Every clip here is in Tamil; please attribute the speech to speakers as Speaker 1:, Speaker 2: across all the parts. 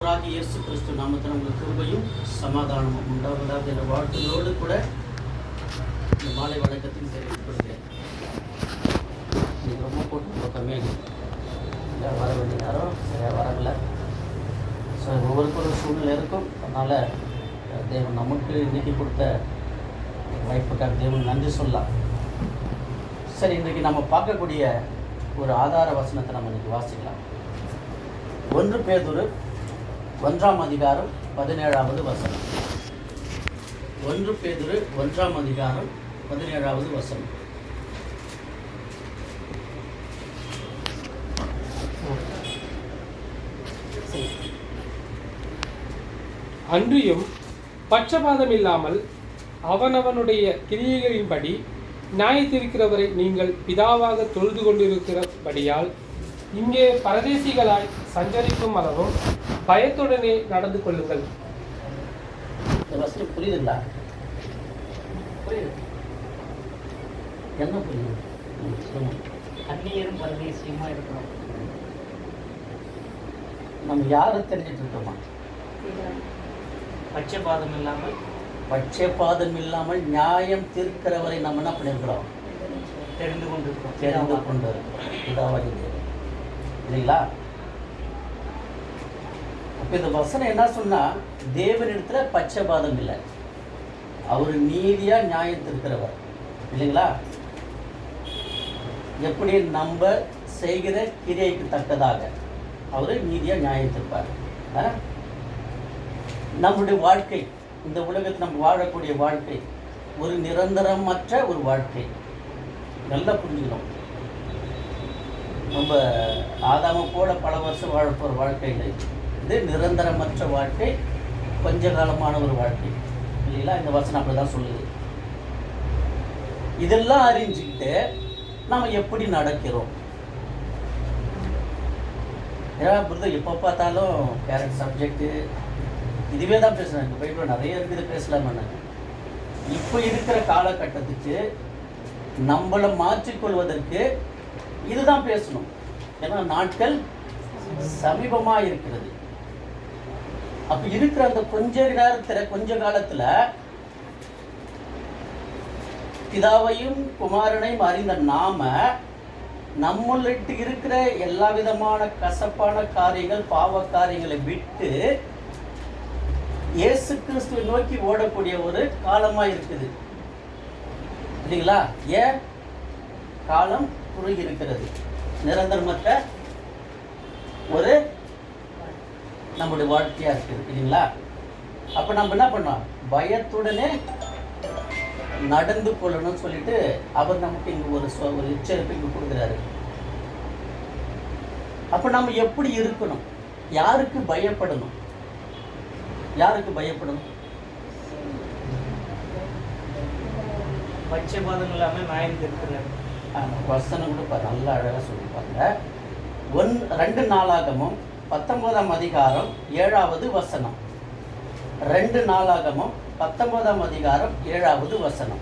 Speaker 1: இயேசு கிறிஸ்து நாமத்தில் உங்களுக்கு கிருபையும் சமாதானமும் உண்டாவதாக என்ற வாழ்த்துகளோடு கூட இந்த மாலை வணக்கத்தையும் தெரிவிக்கப்படுகிறேன். நீங்கள் ரொம்ப போட்டு கம்மியாக இல்லை, வர வேண்டிய நேரம் சரியாக வரல. ஸோ ஒவ்வொருக்கும் ஒரு சூழ்நிலை இருக்கும். அதனால் தேவன் நமக்கு இன்றைக்கி கொடுத்த வாய்ப்புக்காக தேவன் நன்றி சொல்லலாம். சரி, இன்றைக்கி நம்ம பார்க்கக்கூடிய ஒரு ஆதார வசனத்தை நம்ம இன்றைக்கி வாசிக்கலாம். 1 பேதுரு 1ஆம் அதிகாரம் 17வது வசனம். 1 பேதுரு 1ஆம் அதிகாரம் 17வது வசனம்.
Speaker 2: அன்றியும் பட்சபாதம் இல்லாமல் அவனவனுடைய கிரியைகளின்படி நியாயத்திருக்கிறவரை நீங்கள் பிதாவாக தொழுது கொண்டிருக்கிறபடியால் இங்கே பரதேசிகளாய் சஞ்சரிக்கும் அளவும் பயத்துடனே நடந்து கொள்ளுங்கள்.
Speaker 1: இந்த வசனம் புரியுதுங்களா? புரியுது? என்ன புரியுது?
Speaker 3: அந்நியரும் பரதேசியமா இருக்கணும்.
Speaker 1: நம்ம யாரை தெரிஞ்சிட்டு இருக்கோமா?
Speaker 3: பட்சபாதம் இல்லாமல்
Speaker 1: பட்சபாதம் இல்லாமல் நியாயம் தீர்க்கிறவரை நம்ம என்ன பண்ணியிருக்கிறோம்?
Speaker 3: தெரிந்து கொண்டிருக்கிறோம்.
Speaker 1: தெரிந்து கொண்டு இருக்கிறோம். பிதாவாகிய தேவன் இல்லைங்களா? அப்போ இந்த வசனம் என்ன சொன்னால், தேவனிடத்துல பட்சபாதம் இல்லை, அவர் நீதியாக நியாயம் தீர்க்கிறவர் இல்லைங்களா? எப்படி நம்ம செய்கிற கிரியைக்கு தக்கதாக அவர் நீதியாக நியாயம் தீர்ப்பார். நம்முடைய வாழ்க்கை, இந்த உலகத்தில் நம்ம வாழக்கூடிய வாழ்க்கை ஒரு நிரந்தரமற்ற ஒரு வாழ்க்கை. நல்லா புரிஞ்சுக்கணும். நம்ம ஆதாமை போல பல வருஷம் வாழ போகிற வாழ்க்கை இல்லை. இது நிரந்தரமற்ற வாழ்க்கை, கொஞ்ச காலமான ஒரு வாழ்க்கை இல்லைங்களா? இந்த வசனம் அப்படி தான் சொல்லுது. இதெல்லாம் அறிஞ்சுக்கிட்டு நம்ம எப்படி நடக்கிறோம்? ஏன்னா புரிதல் எப்போ பார்த்தாலும் பேரண்ட் சப்ஜெக்டு இதுவே தான் பேசுகிறேன். பைபிள் நிறைய இருக்குது, பேசலாமான்னு. இப்போ இருக்கிற காலகட்டத்துக்கு நம்மளை மாற்றிக்கொள்வதற்கு இதுதான் பேசணும். ஏன்னா நாட்கள் சமீபமாக இருக்கிறது. அப்போ இருக்கிற அந்த கொஞ்ச நேரத்தில், கொஞ்ச காலத்தில் பிதாவையும் குமாரனையும் அறிந்த நாம நம்மள்கிட்ட இருக்கிற எல்லா விதமான கசப்பான காரியங்கள், பாவ காரியங்களை விட்டு இயேசு கிறிஸ்துவை நோக்கி ஓடக்கூடிய ஒரு காலமாக இருக்குது இல்லைங்களா? ஏன் காலம் குறுகி இருக்கிறது, நிரந்தரமற்ற ஒரு நம்முடைய வாழ்க்கையாக இருக்குது இல்லைங்களா? அப்போ நம்ம என்ன பண்ணோம்? பயத்துடனே நடந்து கொள்ளணும்னு சொல்லிட்டு அவர் நமக்கு இங்கே ஒரு எச்சரிக்கை இங்கே கொடுக்குறாரு. அப்போ நம்ம எப்படி இருக்கணும்? யாருக்கு பயப்படணும்? யாருக்கு பயப்படணும்?
Speaker 3: பட்சபாதம் இல்லாமல் நியாயம் தீர்க்கிறார்.
Speaker 1: வசனம் கூட நல்லா அழகாக சொல்லியிருப்பாங்க. 2 நாளாகமும் 19ஆம் அதிகாரம் 7வது வசனம். 2 நாளாகமும் 19ஆம் அதிகாரம் 7வது வசனம்.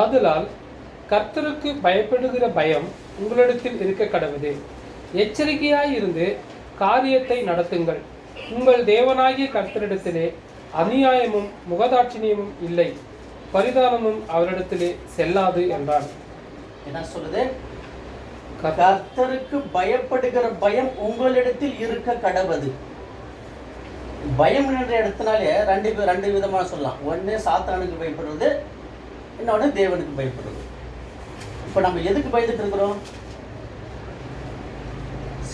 Speaker 2: ஆதலால் கர்த்தருக்கு பயப்படுகிற பயம் உங்களிடத்தில் இருக்க கடவுது. எச்சரிக்கையாயிருந்து காரியத்தை நடத்துங்கள். உங்கள் தேவனாகிய கர்த்தரிடத்திலே அநியாயமும் முகதாட்சிணியமும் இல்லை, பரிதானமும் அவரிடத்திலே செல்லாது என்றான்.
Speaker 1: என்ன சொல்லுது? கர்த்தருக்கு பயப்படுகிற பயம் உங்களிடத்தில் இருக்க கடவுது. பயம் என்ற இடத்தினாலே ரெண்டு விதமாக சொல்லலாம். ஒன்று சாத்தானுக்கு பயப்படுறது, இன்னொன்று தேவனுக்கு பயப்படுறது. இப்போ நம்ம எதுக்கு பயந்துட்டு இருக்கிறோம்?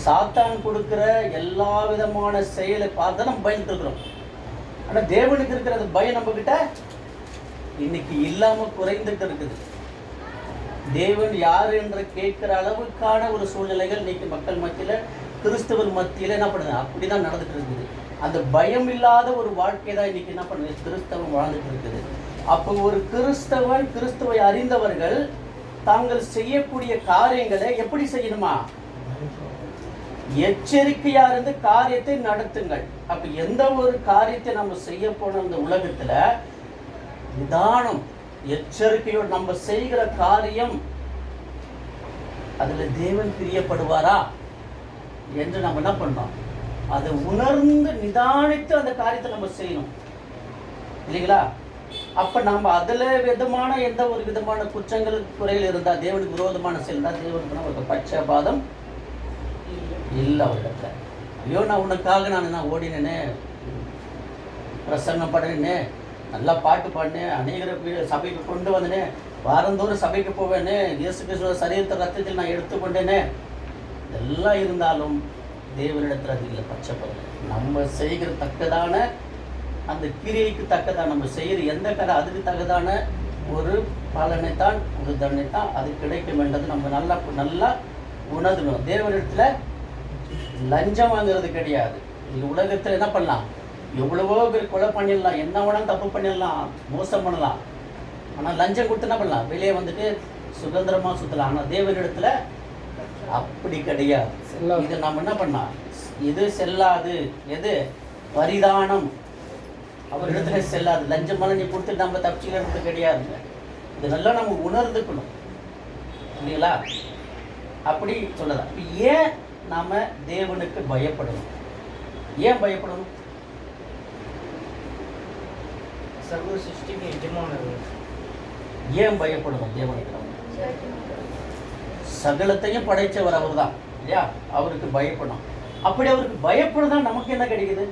Speaker 1: சாத்தான் கொடுக்குற எல்லா விதமான செயலை பார்த்து நம்ம பயந்துட்டு இருக்கிறோம். ஆனால் தேவனுக்கு இருக்கிற அந்த பயம் நம்ம கிட்ட இன்னைக்கு இல்லாமல் குறைந்துட்டு இருக்குது. தேவன் யார் என்று கேட்கிற அளவுக்கான ஒரு சூழ்நிலைகள் இன்னைக்கு மக்கள் மத்தியில், கிறிஸ்தவர் மத்தியில் என்ன பண்ணுது? அப்படிதான் நடந்துட்டு இருக்குது. அந்த பயம் இல்லாத ஒரு வாழ்க்கை தான் இன்னைக்கு என்ன பண்ணுது? கிறிஸ்தவம் வாழ்ந்துட்டு இருக்குது. அப்போ ஒரு கிறிஸ்தவன், கிறிஸ்துவை அறிந்தவர்கள் தாங்கள் செய்யக்கூடிய காரியங்களை எப்படி செய்யணுமா? எச்சரிக்கையா இருந்து காரியத்தை நடத்துங்கள். அப்ப எந்த ஒரு காரியத்தை நம்ம செய்ய போன இந்த உலகத்துல நிதானம் எச்சரிக்கையோடு நம்ம செய்கிற காரியம் அதுல தேவன் பிரியப்படுவாரா என்று நம்ம என்ன பண்றோம், அதை உணர்ந்து நிதானித்து அந்த காரியத்தை நம்ம செய்யணும் இல்லைங்களா? அப்ப நம்ம அதுல விதமான எந்த ஒரு விதமான குற்றங்கள் குறைகள் இருந்தா, தேவனுக்கு விரோதமான செயல் இருந்தா, தேவனுக்கு நமக்கு பட்சபாதம் இல்லை அவரிடத்துல. ஐயோ நான் உனக்காக நான் ஓடினேனே, பிரசங்கம் பண்ணினே, நல்லா பாட்டு பாடினேன், அநேகரை சபைக்கு கொண்டு வந்தேனே, வாரந்தோறும் சபைக்கு போவேனே, இயேசு கிறிஸ்துவ சரீரத்தை ரத்தத்தில் நான் எடுத்துக்கொண்டேனே, இதெல்லாம் இருந்தாலும் தேவனிடத்தில் அது இல்லை பட்சபாதம். நம்ம செய்கிற தக்கதான அந்த கிரியைக்கு தக்கதான், நம்ம செய்கிற எந்த கதை அதுக்கு தக்கதான ஒரு பலனைத்தான், ஒரு தண்டனைத்தான் அது கிடைக்கும் என்றது நம்ம நல்லா உணர்ந்துடும். தேவனிடத்துல லஞ்சம் வாங்குறது கிடையாது. இந்த உலகத்தில் என்ன பண்ணலாம், எவ்வளவோ பேர் கொலை பண்ணிடலாம், என்ன வேணாலும் தப்பு பண்ணிடலாம், மோசம் பண்ணலாம். ஆனால் லஞ்சம் கொடுத்து என்ன பண்ணலாம், வெளியே வந்துட்டு சுதந்திரமாக சுற்றலாம். ஆனால் தேவனிடத்துல அப்படி கிடையாது. இது நம்ம என்ன பண்ணலாம், இது செல்லாது, எது பரிதானம் அவரிடத்துல செல்லாது. லஞ்சமான நீ கொடுத்து நம்ம தப்பிச்சுக்கிறது கிடையாதுங்க. இது நல்லா நம்ம உணர்ந்துக்கணும் இல்லைங்களா? அப்படி சொல்லலாம். இப்போ ஏன் நாம தேவனுக்கு பயப்படணும்? ஏன் பயப்படணும்?
Speaker 3: சர்வ சிருஷ்டிக்கு எஜமானர்.
Speaker 1: ஏன் பயப்படணும் தேவனுக்கு? சகலத்தையும் படைச்சவர் அவர் தான் இல்லையா? அவருக்கு பயப்படணும். அப்படி அவருக்கு பயப்படுறதா நமக்கு என்ன கிடைக்குது?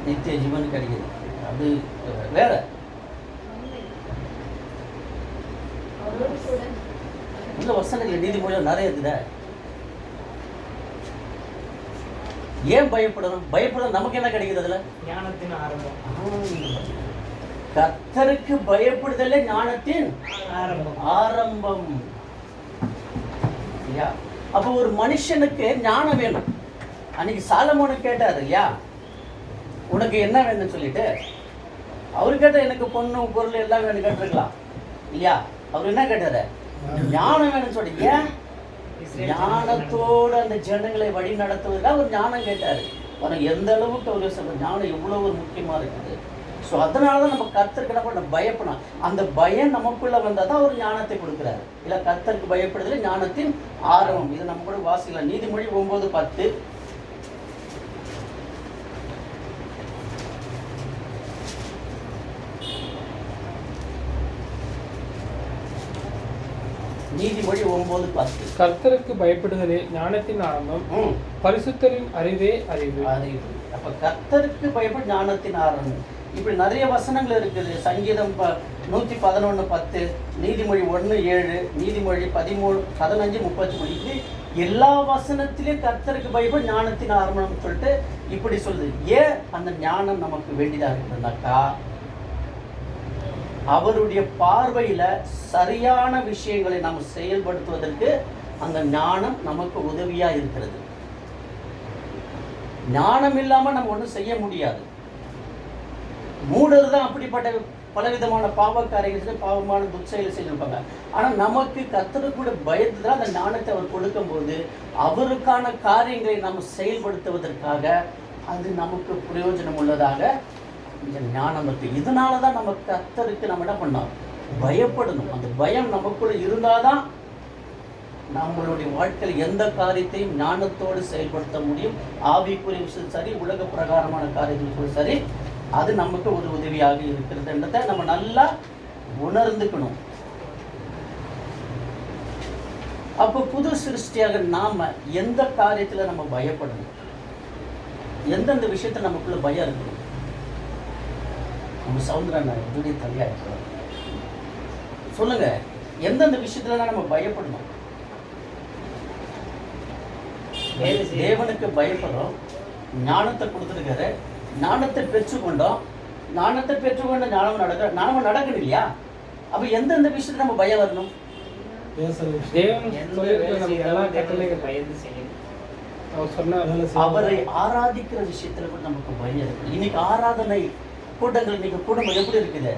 Speaker 1: நித்திய ஜீவன் கிடைக்குது. அது வேற. இந்த வசனங்கள் நீதிமொழியில் நிறைய இருக்குத. ஏன் பயப்படணும்? பயப்பட நமக்கு என்ன கிடைக்குது? அதுல
Speaker 3: ஞானத்தின் ஆரம்பம்.
Speaker 1: கர்த்தருக்கு பயப்படுதலே ஞானத்தின் ஆரம்பம். அப்ப ஒரு மனுஷனுக்கு ஞானம் வேணும். அன்னைக்கு சாலமோனுக்கு கேட்டாரு இல்லையா, உனக்கு என்ன வேணும்னு சொல்லிட்டு. அவரு கேட்ட எனக்கு பொண்ணு பொருள் எல்லாம் வேணும் கேட்டிருக்கலாம் இல்லையா? அவர் என்ன கேட்டாரு? ஞானம் வேணும்னு சொல்லி. ஏன்? ஞானத்தோடு அந்த ஜனங்களை வழி நடத்துவதற்காக ஒரு ஞானம் கேட்டாரு. ஆனால் எந்த அளவுக்கு அவர் சொல்ற ஞானம் எவ்வளவு ஒரு முக்கியமா இருக்குது. ஸோ அதனாலதான் நம்ம கர்த்தருக்கு என்ன பண்ண பயப்படணும். அந்த பயம் நமக்குள்ள வந்தால் தான் ஒரு ஞானத்தை கொடுக்குறாரு. இல்லை கர்த்தருக்கு பயப்படுதல ஞானத்தின் ஆரம்பம். இது நம்ம கூட வாசிக்கலாம். நீதிமொழி 9:10. நீதிமொழி 9:10.
Speaker 2: கர்த்தருக்கு பயப்படுதலே ஞானத்தின் ஆரம்பம், பரிசுத்தரின் அறிவே அறிவு.
Speaker 1: அப்ப கர்த்தருக்கு பயப்பட ஞானத்தின் ஆரம்பம். இப்படி நிறைய வசனங்கள் இருக்குது. சங்கீதம் 111:10, நீதிமொழி 1:7, நீதிமொழி 13:15-33. இப்படி எல்லா வசனத்திலையும் கர்த்தருக்கு பயப்பட ஞானத்தின் ஆரம்பம் சொல்லிட்டு இப்படி சொல்லுது. ஏன் அந்த ஞானம் நமக்கு வேண்டியதாக இருக்குதுனாக்கா, அவருடைய பார்வையில சரியான விஷயங்களை நாம் செயல்படுத்துவதற்கு அந்த ஞானம் நமக்கு உதவியா இருக்கிறது. ஞானம் இல்லாம நம்ம ஒன்றும் செய்ய முடியாது. மூடர் தான் அப்படிப்பட்ட பலவிதமான பாவக்காரியங்கள், பாவமான துச்செயலை செஞ்சிருப்பாங்க. ஆனால் நமக்கு கர்த்தருக்குள்ள பயத்து தான் அந்த ஞானத்தை அவர் கொடுக்கும்போது அவருக்கான காரியங்களை நாம் செயல்படுத்துவதற்காக அது நமக்கு பிரயோஜனம் உள்ளதாக இந்த ஞானம் இருக்கு. இதனால தான் நம்ம கர்த்தருக்கு நம்ம என்ன பண்ணோம், பயப்படணும். அந்த பயம் நமக்குள்ள இருந்தாதான் நம்மளுடைய வாழ்க்கையில் எந்த காரியத்தையும் ஞானத்தோடு செயல்படுத்த முடியும். ஆவிக்குரிய விஷயம் சரி, உலக பிரகாரமான காரியங்களுக்கும் சரி, அது நமக்கு ஒரு உதவியாக இருக்கிறதுன்றதை நம்ம நல்லா உணர்ந்துக்கணும். அப்போ புது சிருஷ்டியாக நாம எந்த காரியத்துல நம்ம பயப்படணும், எந்தெந்த விஷயத்துல நமக்குள்ள பயம் இருக்கணும். நம்ம சவுந்தரன் துணி தனியா இருக்கிறோம். சொல்லுங்க, எந்தெந்த விஷயத்துல நம்ம பயப்படணும்? தேவனுக்கு பயப்படுறோம், ஞானத்தை கொடுத்துருக்காரு, ஞானத்தை பெற்றுக்கொண்டோம், ஞானத்தை பெற்றுக்கொண்ட ஞானம் நடக்கணும் இல்லையா? அப்ப எந்தெந்த விஷயத்துல நம்ம பயம் வரணும்? அவரை ஆராதிக்கிற விஷயத்துல கூட நமக்கு பயம் இருக்கு. இன்னைக்கு ஆராதனை கூட்டங்கள், இன்னைக்கு குடும்பம் எப்படி இருக்குது?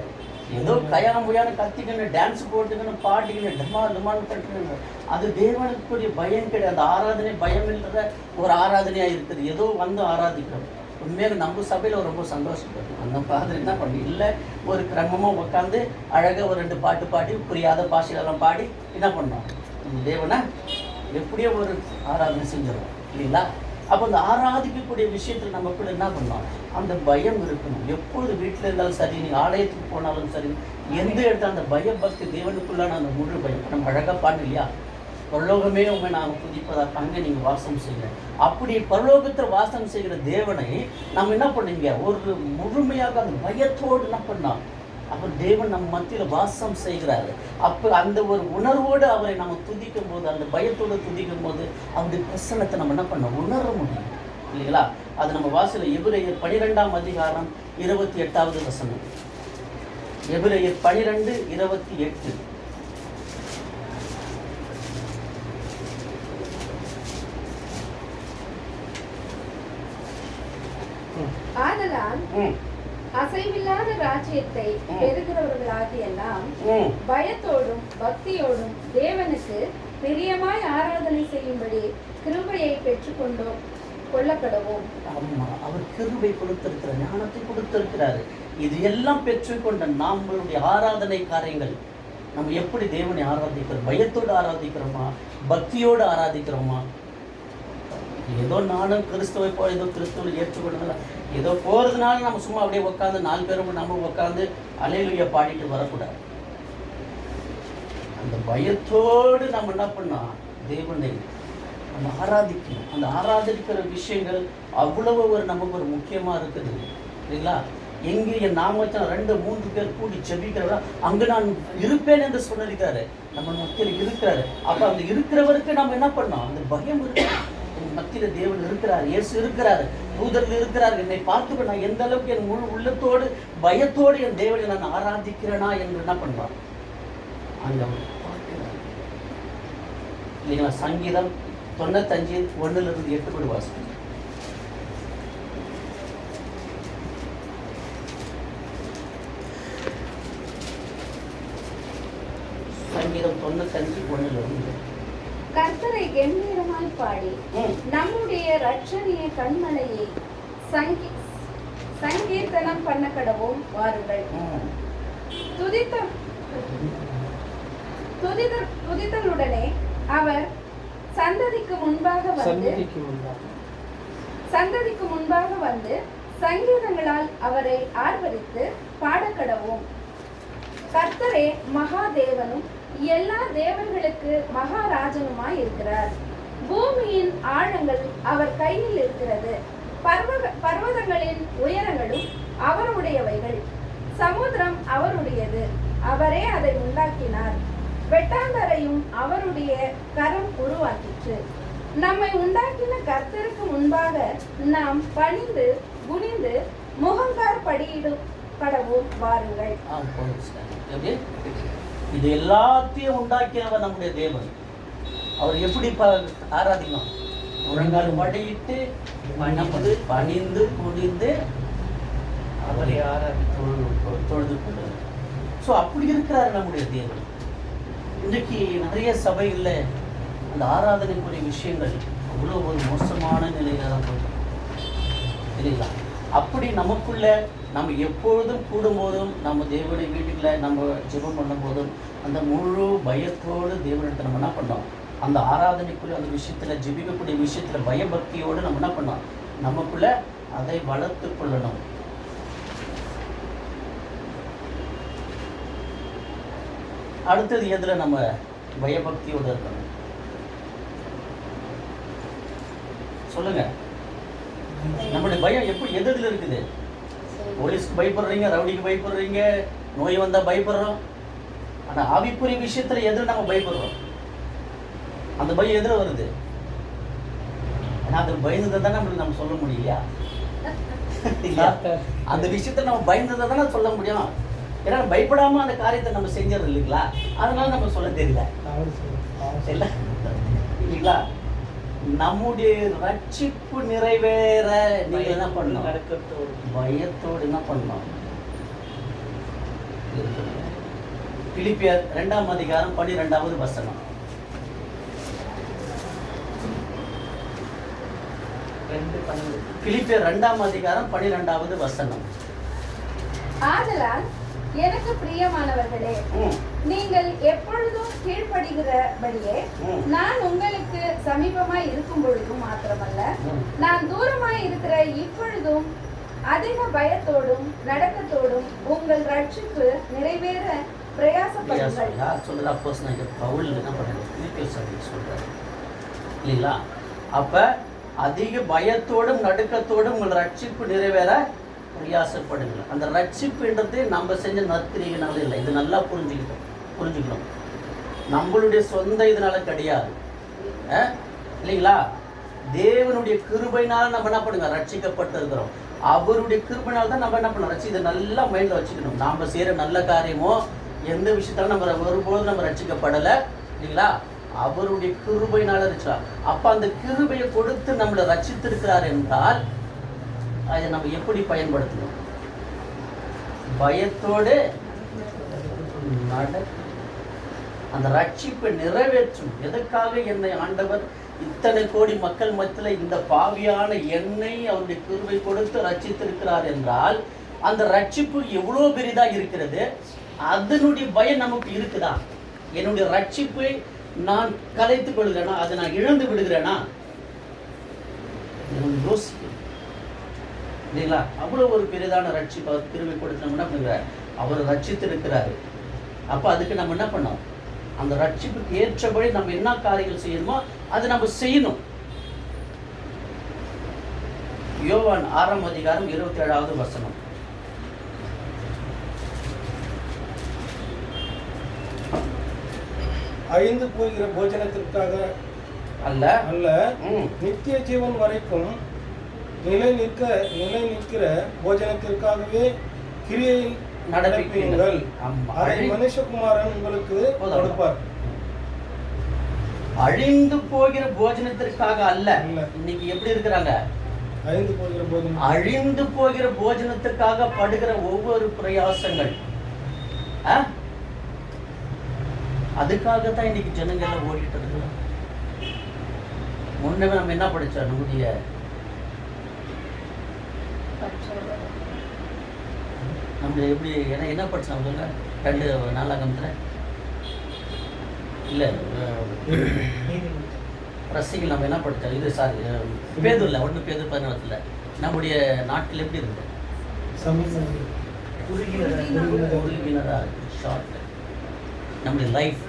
Speaker 1: ஏதோ கயாமுயான கத்திக்கணும், டான்ஸ் போட்டுக்கணும், பாட்டிக்கணும், டமான்னு கட்டுக்கணும். அது தேவனுக்குரிய பயம் கிடையாது. அந்த ஆராதனை பயம் இல்லாத ஒரு ஆராதனையா இருக்குது. ஏதோ வந்து ஆராதிக்கிறோம். உண்மையாக நம்ம சபையில் ரொம்ப சந்தோஷப்படும். அந்த பாதர் என்ன பண்ணி இல்லை, ஒரு கிரமமாக உட்காந்து அழகாக ஒரு 2 பாட்டு பாடி புரியாத பாஷையெல்லாம் பாடி என்ன பண்ணோம், தேவனை எப்படியோ ஒரு ஆராதனை செஞ்சிடும் இல்லைங்களா. அப்போ அந்த ஆராதிக்கக்கூடிய விஷயத்தில் நமக்குள்ள என்ன பண்ணோம், அந்த பயம் இருக்கணும். எப்பொழுது வீட்டில் இருந்தாலும் சரி, நீங்கள் ஆலயத்துக்கு போனாலும் சரி, எந்த இடத்துல அந்த பயபக்தி தேவனுக்குள்ளான அந்த முழு பயம். நம்ம அழகாக பாடு இல்லையா, பரலோகமே உண்மை நாங்கள் புதிப்பதாக அங்கே நீங்கள் வாசம் செய்யுங்க. அப்படி பரலோகத்தில் வாசம் செய்கிற தேவனை நம்ம என்ன பண்ணீங்க, ஒரு முழுமையாக அந்த பயத்தோடு என்ன பண்ணோம். அப்போ தேவன் நம்ம மத்தியில் வாசம் செய்கிறாரு. அப்போ அந்த ஒரு உணர்வோடு அவரை நம்ம துதிக்கும் போது, அந்த பயத்தோடு துதிக்கும் போது அவருடைய பிரசன்னத்தை நம்ம என்ன பண்ண உணர முடியும் இல்லைங்களா. அது நம்ம வாசல எபிரெயர் 12ஆம் அதிகாரம் 28வது வசனம். எபிரெயர் 12:28.
Speaker 4: ஆதலால் அசைவில்லாத ராஜ்யத்தை பெறுகிறவர்களாகிய நாம் பயத்தோடும் பக்தியோடும் தேவனுக்கு பிரியமாய் ஆராதனை செய்யும்படி கிருபையை பெற்றுக்கொண்டோம் கொள்ளப்படுவோம்.
Speaker 1: ஆமா, அவர் கிருபை கொடுத்திருக்கிறார், ஞானத்தை கொடுத்திருக்கிறாரு. இது எல்லாம் பெற்றுக்கொண்ட நம்மளுடைய ஆராதனை காரியங்கள் நம்ம எப்படி தேவனை ஆராதிக்கிறோம், பயத்தோடு ஆராதிக்கிறோமா, பக்தியோடு ஆராதிக்கிறோமா. ஏதோ நானும் கிறிஸ்துவை போல ஏதோ கிறிஸ்துவை ஏற்றுக்கொண்டதில்ல, ஏதோ போகிறதுனால நம்ம சும்மா அப்படியே உட்காந்து 4 பேரும் நம்ம உட்காந்து அல்லேலூயா பாடிட்டு வரக்கூடாது. அந்த பயத்தோடு நம்ம என்ன பண்ணோம், தேவனை நம்ம ஆராதிக்கணும். அந்த ஆராதிக்கிற விஷயங்கள் அவ்வளவு ஒரு நமக்கு ஒரு முக்கியமாக இருக்குது இல்லைங்களா. எங்கே என் நாமத்தில் 2-3 பேர் கூடி செபிக்கிறவரா அங்கே நான் இருப்பேன் என்று சொல்லியிருக்காரு. நம்ம மத்தியில் இருக்கிறாரு. அப்போ அந்த இருக்கிறவருக்கு நம்ம என்ன பண்ணோம், அந்த பயம் இருக்கு. மத்தியில் தேவன் இருக்கிறார், இயேசு இருக்கிறார், தூதர்கள் இருக்கிறார். என்னை பார்த்துக்க நான் எந்த அளவுக்கு என் முழு உள்ளத்தோடு பயத்தோடு என் தேவனை நான் ஆராதிக்கிறேனா என்று என்ன பண்ணுவார் அங்கே பார்க்கிறார் இல்லைங்களா. சங்கீதம் 95:1-8 வாசிக்கும். சங்கீதம் 95:1.
Speaker 4: கர்த்தரை கம்பீரமாய் பாடி நம்முடைய இரட்சணிய கண்மலையை சங்கீர்த்தனம் பண்ண கடவோம் வாருங்கள். துதித்தலுடனே அவர் சந்ததிக்கு முன்பாக வந்து சங்கீதங்களால் அவரை ஆர்ப்பரித்து பாடக்கடவோம். கர்த்தரே மகாதேவனும் எல்லா தேவர்களுக்கு மகாராஜனுமாய் இருக்கிறார். பூமியின் ஆழங்கள் அவர் கையில் இருக்கிறது. பர்வதங்களின் உயரங்களும் அவருடையவைகள். சமுத்திரம் அவருடையது, அவரே அதை உண்டாக்கினார். வெட்டாந்தரையும் அவருடைய கரம் உருவாக்கிற்று. நம்மை உண்டாக்கின கர்த்தருக்கு முன்பாக நாம் பணிந்து குனிந்து முகங்கார் படியிடும் கடவோம் வாருங்கள்.
Speaker 1: இது எல்லாத்தையும் உண்டாக்கியவர் நம்முடைய தேவன். அவர் எப்படி ஆராதிக்கணும், முழங்கால் படியிட்டு பணிந்து குனிந்து அவரை தொழுது கொள்வது. ஸோ அப்படி இருக்கிறார் நம்முடைய தேவன். இன்றைக்கு நிறைய சபைகளில் அந்த ஆராதனைக்குரிய விஷயங்கள் அவ்வளோ ஒரு மோசமான நிலையில தான் போயிட்டு இல்லைங்களா. அப்படி நமக்குள்ள நம்ம எப்பொழுதும் கூடும்போதும் நம்ம தேவனுடைய வீட்டுக்குள்ள நம்ம ஜெபம் பண்ணும் போதும் அந்த முழு பயத்தோடு தேவனிடத்தை நம்ம என்ன பண்ணோம், அந்த ஆராதனைக்குள்ள அந்த விஷயத்துல ஜெபிக்கக்கூடிய விஷயத்துல பயபக்தியோடு நம்ம என்ன பண்ணோம், நமக்குள்ள அதை வளர்த்து கொள்ளணும். அடுத்தது எதுல நம்ம பயபக்தியோடு இருக்கணும் சொல்லுங்க. நம்மளுடைய பயம் எப்படி எதுல இருக்குது? போலீஸ்க்கு பயப்படுறீங்க, ரவுடிக்கு பயப்படுறீங்க, நோய் வந்தா பயப்படுறோம். ஆனா ஆவிக்குரிய விஷயத்துல எதிர நம்ம பயப்படுறோம். அந்த பயம் எதிர வருது. ஆனா அது பயந்ததை தானே நம்மளுக்கு நம்ம சொல்ல முடியலையா? அந்த விஷயத்துல நம்ம பயந்ததை தானே சொல்ல முடியும். ஏன்னா பயப்படாம அந்த காரியத்தை நம்ம செஞ்சது இல்லைங்களா, அதனால நம்ம சொல்ல தெரியல இல்லைங்களா. நம்முடைய ரட்சிப்பு நிறைவேற நீங்க என்ன பண்ணணும், பயத்தோடு என்ன பண்ணணும். பிலிப்பியர் 2ஆம் அதிகாரம் 12வது வசனம்.
Speaker 3: 2:12.
Speaker 1: பிலிப்பியர் 2:12.
Speaker 4: ஆதலால் எனக்கு பிரியமானவர்களே, நீங்கள் எப்பொழுதும் கீழ்ப்படுகிறபடியே நான் உங்களுக்கு சமீபமாய் இருக்கும் பொழுதும் மாத்திரமல்ல, நான் தூரமாய் இருக்கிற இப்பொழுதும் அதிக பயத்தோடும் நடக்கத்தோடும் உங்கள் ரட்சிப்பு நிறைவேற பிரயாசப்படுங்கள்.
Speaker 1: யார் சொல்ற? அப்போஸ்தலனாகிய பவுல் என்ன பண்றாரு? பிலிப்பியர் சபைக்கு சொல்றாரு இல்லைங்களா? அப்ப அதிக பயத்தோடும் நடுக்கத்தோடும் உங்கள் ரட்சிப்பு நிறைவேற பிரயாசப்படுங்கள். அந்த ரட்சிப்புன்றது நம்ம செஞ்ச நற்கிரியையினால இல்லை. இது நல்லா புரிஞ்சுக்கணும். நம்மளுடைய சொந்த இதனால கிடையாது, இல்லைங்களா? தேவனுடைய கிருபையினால நம்ம என்ன பண்ணுங்க, ரட்சிக்கப்பட்டு இருக்கிறோம். அவருடைய கிருபையினால தான் நம்ம என்ன பண்ணோம், இதை நல்லா மைண்டில் வச்சுக்கணும். நாம் செய்கிற நல்ல காரியமோ எந்த விஷயத்தாலும் நம்ம ஒருபோதும் நம்ம ரட்சிக்கப்படலை, இல்லைங்களா? அவருடைய கிருபையினால இருக்கலாம். அப்போ அந்த கிருபையை கொடுத்து நம்மளை ரட்சித்திருக்கிறார் என்றால் அதை நம்ம எப்படி பயன்படுத்தணும்? பயத்தோடு அந்த ரட்சிப்பை நிறைவேற்றும். எதற்காக என்னை ஆண்டவர் இத்தனை கோடி மக்கள் மத்தியில் இந்த பாவியான என்னை அவருடைய கிருபை கொடுத்து ரட்சித்திருக்கிறார் என்றால் அந்த ரட்சிப்பு எவ்வளோ பெரிதாக இருக்கிறது. அதனுடைய பயம் நமக்கு இருக்குதா? என்னுடைய ரட்சிப்பை நான் கலைத்துக் கொள்கிறேனா, அதை நான் இழந்து விடுகிறேனா? யோசிக்கணும் இல்லைங்களா? அவ்வளோ ஒரு பெரிதான ரட்சிப்பு அவர் கிருபை கொடுத்து நம்ம என்ன பண்ணுறாரு, அவர் ரட்சித்திருக்கிறாரு. அப்போ அதுக்கு நம்ம என்ன பண்ணோம், அந்த ரட்சிப்புக்கு ஏற்றபடி நம்ம என்ன காரியங்கள் செய்யணுமோ அதை நம்ம செய்யணும். யோவான் 6:27.
Speaker 2: அழிந்து போகிற போஜனத்திற்காக அல்ல நித்திய ஜீவன் வரைக்கும் நிலை நிற்கிற போஜனத்திற்காகவே கிரியை நடப்பீங்கள். அதை மனுஷகுமாரன் உங்களுக்கு கொடுப்பார்.
Speaker 1: அழிந்து போகிற போஜனத்திற்காக அல்ல. இன்னைக்கு எப்படி இருக்கிறாங்க? அழிந்து போகிற போஜனத்துக்காக படுகிற ஒவ்வொரு பிரயாசங்கள், அதுக்காகத்தான் இன்னைக்கு ஜனங்கள்லாம் ஓடிட்டு இருக்கிறோம். முன்னமே நம்ம என்ன படிச்சோம்? நம்முடைய எப்படி என்ன படிச்சோம்? 2:4 இல்லை ரசிகள் நம்ம என்ன படித்தோம்? இது சாரி பேதுல 1 நம்முடைய நாட்டில் எப்படி இருக்கு? ஷார்ட் நம்முடைய லைஃப்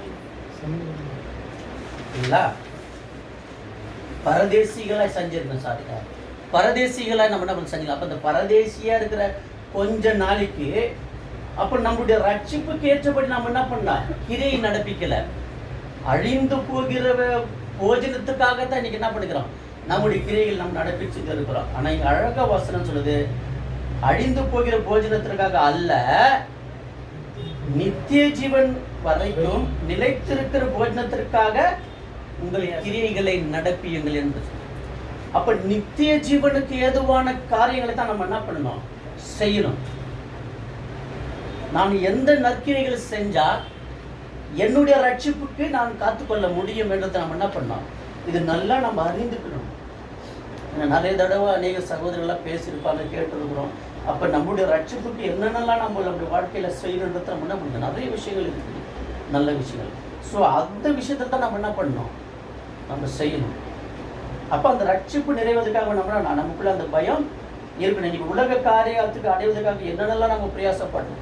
Speaker 1: இல்லைங்களா? பரதேசிகளாக செஞ்சிருக்கோம். சாரி, பரதேசிகளாக நம்ம என்ன செஞ்சீங்களா? அப்போ இந்த பரதேசியாக இருக்கிற கொஞ்ச நாளைக்கு அப்போ நம்முடைய ரட்சிப்புக்கு ஏற்றபடி நம்ம என்ன பண்ணலாம், கிரியை நடப்பிக்கலை. அழிந்து போகிற போஜனத்துக்காகத்தான் இன்னைக்கு என்ன பண்ணிக்கிறோம், நம்முடைய கிரியைகள் நம்ம நடப்பிச்சுட்டு இருக்கிறோம். ஆனால் இங்கே அழகாக வசனம் சொல்லுது, அழிந்து போகிற போஜனத்திற்காக அல்ல, நித்திய ஜீவன் வரைக்கும் நிலைத்திருக்கிற போஜனத்திற்காக உங்கள் கிரியைகளை நடப்பியுங்கள் என்று. அப்ப நித்திய ஜீவனுக்கு ஏதுவான காரியங்களை தான் நம்ம என்ன பண்ணணும், செய்யணும். நான் எந்த நற்கிரைகளை செஞ்சா என்னுடைய ரட்சிப்புக்கு நான் காத்துக்கொள்ள முடியும் என்றதை நம்ம என்ன பண்ணோம், இது நல்லா நம்ம அறிந்துக்கணும். நிறைய தடவை அநேக சகோதரர்களாக பேசியிருப்பாங்க, கேட்டிருக்கிறோம். அப்போ நம்முடைய ரட்சிப்புக்கு என்னென்னலாம் நம்மளுடைய வாழ்க்கையில் செய்யணுன்றத நம்ம என்ன பண்ணணும், நிறைய விஷயங்கள் இருக்குது, நல்ல விஷயங்கள். ஸோ அந்த விஷயத்தை தான் நம்ம என்ன பண்ணணும், நம்ம செய்யணும். அப்போ அந்த ரட்சிப்பு நிறைவதற்காக நமக்குள்ள அந்த பயம் இருக்கணும். இன்னைக்கு உலக காரியத்துக்கு அடைவதற்காக என்னென்னலாம் நம்ம பிரயாசப்படணும்,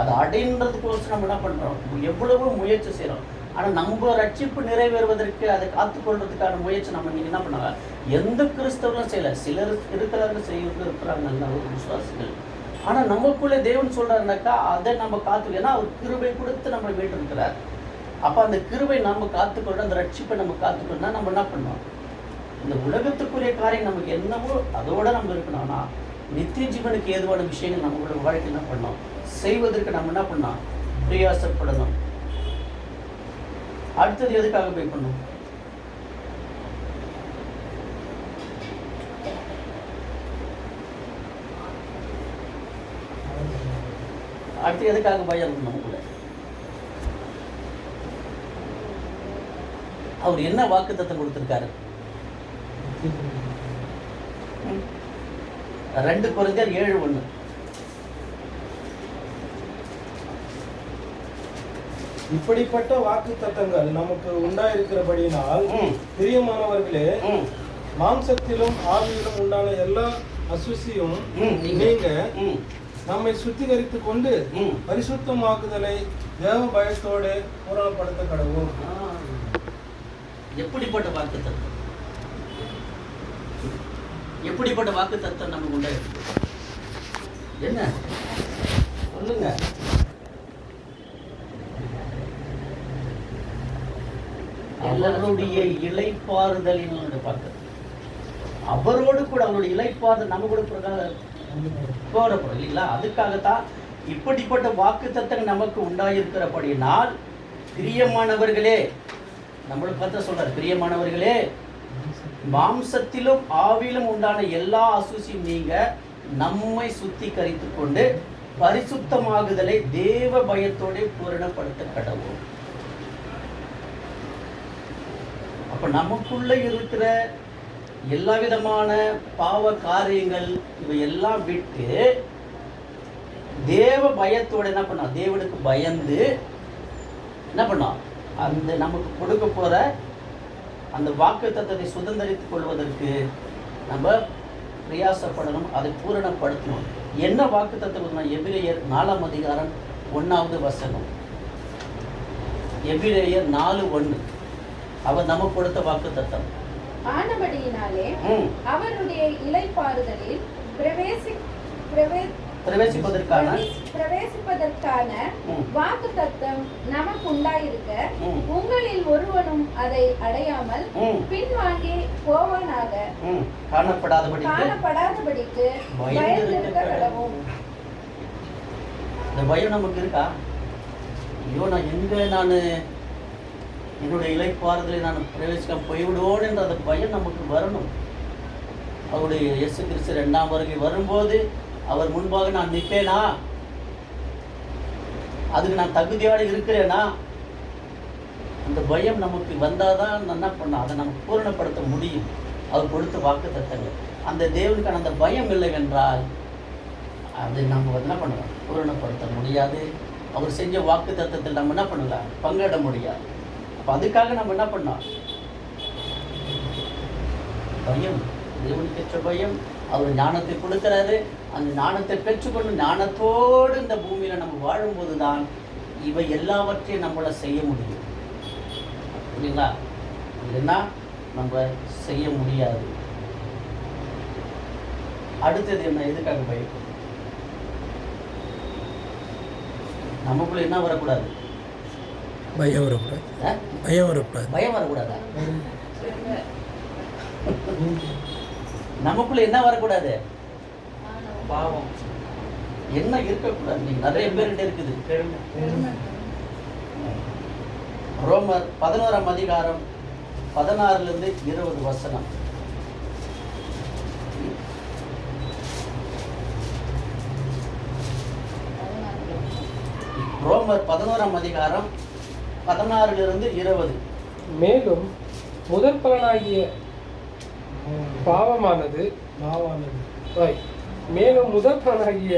Speaker 1: அதை அடைன்றதுக்கோசம் நம்ம என்ன பண்ணுறோம், எவ்வளவோ முயற்சி செய்கிறோம். ஆனால் நம்ம ரட்சிப்பு நிறைவேறுவதற்கு அதை காத்துக்கொள்றதுக்கான முயற்சி நம்ம இன்னைக்கு என்ன பண்ணாங்க, எந்த கிறிஸ்தவர்களும் செய்யலை. சிலர் இருக்கிறார்கள், இருக்கிறாங்க நல்ல ஒரு விசுவாசிகள். ஆனால் நமக்குள்ளே தேவன் சொல்கிறாருனாக்கா அதை நம்ம காத்துக்கணும். ஏன்னா அவர் கிருபை கொடுத்து நம்மளை மீட்டிருக்கிறார். அப்போ அந்த கிருபை நம்ம காத்துக்கொள்ள, அந்த ரட்சிப்பை நம்ம காத்துக்கொள்ளா நம்ம என்ன பண்ணோம், இந்த உலகத்துக்குரிய காரியம் நமக்கு என்னவோ அதோடு நம்ம இருக்கணும். ஆனால் நித்திய ஜீவனுக்கு ஏதுவான விஷயங்கள் நம்மளோட வாழ்க்கை என்ன பண்ணோம், செய்வதற்கு நம்ம என்ன பண்ணோம், பிரயாசப்படணும். அடுத்தது எதுக்காக போய் பண்ணும், அடுத்து எதுக்காக பயம் நமக்குள்ள, அவர் என்ன வாக்குத்தத்தம் கொடுத்திருக்காரு, 2 கொரிந்தியர் 7:1.
Speaker 5: இப்படிப்பட்ட வாக்கு தத்தங்கள் நமக்கு உண்டாயிருக்கிறபடியினால் பிரியமானவர்களே, மாம்சத்திலும் ஆவியிலும் உண்டான எல்லா அசுசியும் நீங்க நம்மை சுத்திகரித்துக் கொண்டு பரிசுத்தமாக்குதலை தேவ பயத்தோடு பூரணப்படுத்த கடவுள்.
Speaker 1: எப்படிப்பட்ட வாக்கு தத்துவம்? எப்படிப்பட்ட வாக்கு தத்துவம் நமக்கு உண்டாயிருக்கு? என்ன சொல்லுங்க. அவருடைய இளைப்பாறுதலின் பார்க்க, அவரோடு கூட அவருடைய இளைப்பாறுதல் நம்ம கூட போறப்படும் இல்லைங்களா? அதுக்காகத்தான் இப்படிப்பட்ட வாக்கு தத்தங்கள் நமக்கு உண்டாயிருக்கிறபடினால் பிரியமானவர்களே, நம்மளுக்கு பார்த்து சொல்றாரு, பிரியமானவர்களே, மாம்சத்திலும் ஆவிலும் உண்டான எல்லா அசுசியும் நீங்க நம்மை சுத்திகரித்துக் கொண்டு பரிசுத்தமாகுதலை தேவ பயத்தோட பூரணப்படுத்த கடவுள். அப்ப நமக்குள்ள இருக்கிற எல்லா விதமான பாவ காரியங்கள் இவையெல்லாம் விட்டு தேவ பயத்தோட என்ன பண்ணா, தேவனுக்கு பயந்து என்ன பண்ணா, அந்த நமக்கு கொடுக்க போற அந்த வாக்கு தத்தத்தை சுதந்திரித்துக் கொள்வதற்கு நம்ம பிரயாசப்படணும், அதை பூரணப்படுத்தணும். என்ன வாக்கு தத்துவம்? எபிரேயர் 4ஆம் அதிகாரம் 1வது வசனம். எபிரேயர் 4:1. அவர் நமக்கு கொடுத்த வாக்கு தத்தம்.
Speaker 4: ஆனபடியினாலே அவருடைய இளைப்பாறுதலில் பிரவேசிப்பதற்கான வாக்கு தத்தம் நமக்கு உண்டாயிருக்க, உங்களில் ஒருவனும் அதை அடையாமல் பின்வாங்கி போவானாக காணப்படாதபடிக்கு பயந்திருக்க கடவும்.
Speaker 1: இந்த பயம் நமக்கு இருக்கா? ஐயோ, நான் எங்க என்னுடைய இளைப்பாறுதலை நான் பிரவேசிக்க போய்விடுவோம் என்ற அந்த பயம் நமக்கு வரணும். அவருடைய இயேசு கிறிஸ்து 2ஆம் வருகை வரும்போது அவர் முன்பாக நான் நிற்பேனா? அதுக்கு நான் தகுதியோடு இருக்கிறேனா? அந்த பயம் நமக்கு வந்தாதான் என்ன பண்ண, அதை நம்ம பூரணப்படுத்த முடியும். அவர் கொடுத்த வாக்கு தத்தங்கள், அந்த தேவனுக்கான அந்த பயம் இல்லைவென்றால் அதை நம்ம என்ன பண்ணலாம், பூரணப்படுத்த முடியாது. அவர் செஞ்ச வாக்கு தத்தத்தில் நம்ம என்ன பண்ணலாம், பங்கிட முடியாது. அப்போ அதுக்காக நம்ம என்ன பண்ணோம், பயம், தேவனுக்கு ஏற்ற பயம். அவர் ஞானத்தை கொடுக்கிறாரு. அந்த ஞானத்தை பெற்றுக்கொண்டு ஞானத்தோடு இந்த பூமியில் நம்ம வாழும்போது தான் இவை எல்லாவற்றையும் நம்மளை செய்ய முடியும் இல்லைங்களா? இல்லைன்னா நம்ம செய்ய முடியாது. அடுத்தது என்ன? எதுக்காக பயம்? நமக்குள்ள என்ன வரக்கூடாது?
Speaker 5: பயம் வரக்கூடாது. பயம் வரக்கூடாது.
Speaker 1: பயம் வரக்கூடாதா? நமக்குள்ள என்ன வரக்கூடாது?
Speaker 3: பாவம்
Speaker 1: என்ன இருக்கக்கூடாது? நீங்க நிறைய பேர்கிட்ட இருக்குது. ரோமர் 11ஆம் அதிகாரம் 16லிருந்து 20 வசனம். ரோமர் 11ஆம் அதிகாரம் 16லிருந்து 20.
Speaker 2: மேலும் முதற் பலனாகிய பாவமானது மேலும் முதற் பலனாகிய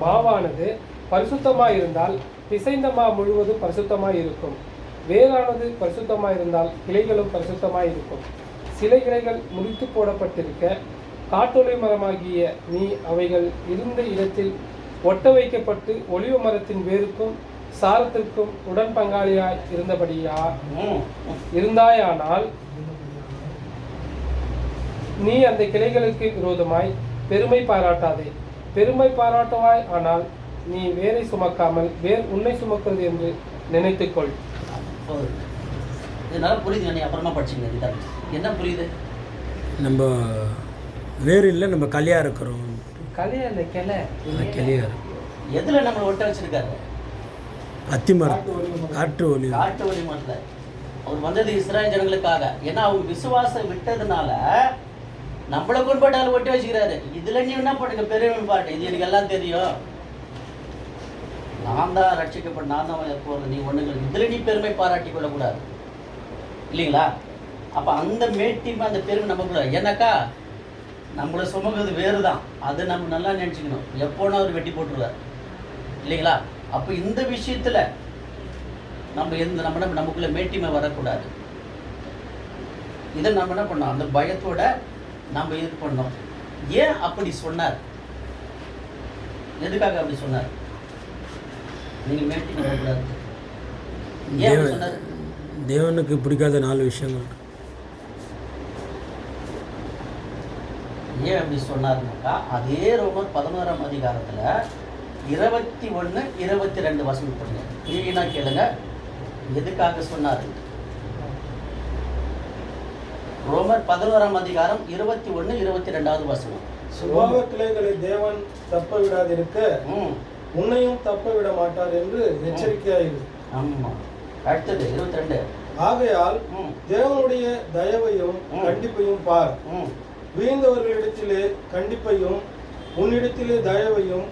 Speaker 2: மாவானது பரிசுத்தமாய் இருந்தால் பிசைந்த மா முழுவதும் பரிசுத்தமாய் இருக்கும். வேரானது பரிசுத்தமாய் இருந்தால் கிளைகளும் பரிசுத்தமாய் இருக்கும். சில கிளைகள் முறித்து போடப்பட்டிருக்க, காட்டொலி மரமாகிய நீ அவைகள் இருந்த இடத்தில் ஒட்ட வைக்கப்பட்டு ஒலிவ மரத்தின் வேருக்கும் சாரத்திற்கும் உடன் பங்காளியாய் இருந்தாயானால் நீ அந்த கிளைகளுக்கு விரோதமாய் பெருமை பாராட்டாதே. பெருமை பாராட்டுவாய் ஆனால் நீ வேரை சுமக்காமல் வேர் உன்னை சுமக்கிறது என்று நினைத்துக்கொள்.
Speaker 1: இதனால புரியுது. நீ அப்புறமா படிச்சுங்க. என்ன புரியுது?
Speaker 5: நம்ம வேறு இல்லை, நம்ம கலியாக இருக்கிறோம்.
Speaker 3: கலியா இல்லை,
Speaker 5: கிளையா
Speaker 1: எதில் நம்மளை ஒட்ட வச்சிருக்காரு?
Speaker 5: அத்திமரம், காட்டு ஒலி
Speaker 1: மரத்தில். அவர் வந்தது இஸ்ராயல் ஜனங்களுக்காக. ஏன்னா அவங்க விசுவாசம் விட்டதுனால நம்மளை கொண்டு ஒட்டி வச்சுக்கிறாரு. இதுல நீ என்ன பண்ணுங்க, பெரியவன் பாட்டு, இது எனக்கு எல்லாம் தெரியும், நான் தான் ரட்சிக்கப்பட்ட, நான் தான் போகிறது, நீ ஒண்ணுங்கள், இதுல நீ பெருமை பாராட்டி கொள்ளக்கூடாது இல்லைங்களா? அப்ப அந்த மேட்டிம் அந்த பெருமை நமக்குள்ள. ஏன்னாக்கா நம்மளை சுமக்கிறது வேறு தான். அது நம்ம நல்லா நினச்சிக்கணும். எப்போனா அவர் வெட்டி போட்டுருவார் இல்லைங்களா? அப்போ இந்த விஷயத்தில் நமக்குள்ள மேட்டிமை வரக்கூடாது. இதை நம்ம என்ன பண்ணோம், அந்த பயத்தோட நம்ம இது பண்ணோம். ஏன் அப்படி சொன்னார்? எதுக்காக அப்படி சொன்னார்? நீங்கள் மேட்டிமை வரக்கூடாது ஏன் அப்படி சொன்னார்?
Speaker 5: தேவனுக்கு பிடிக்காத 4 விஷயங்கள்.
Speaker 1: ஏன் அப்படி சொன்னார்னாக்கா, அதே ரோமர் 11ஆம் அதிகாரத்தில் 21, 22 வசனம் பண்ணுங்க. கிளீனா கேளுங்க எதுக்காக சொன்னார். ரோமர் 11ஆம் அதிகாரம் 21, 22வது வசனம்.
Speaker 6: சுபாவ கிளைகளை தேவன் தப்ப விடாதிருக்க உன்னையும் தப்ப விட மாட்டார் என்று எச்சரிக்கையாயிரு.
Speaker 1: ஆமா. அடுத்தது 22.
Speaker 6: ஆகையால் தேவனுடைய தயவையும் கண்டிப்பையும் பார். வீழ்ந்தவர்களிடத்திலே கண்டிப்பையும் உன்னிடத்திலே தயவையும்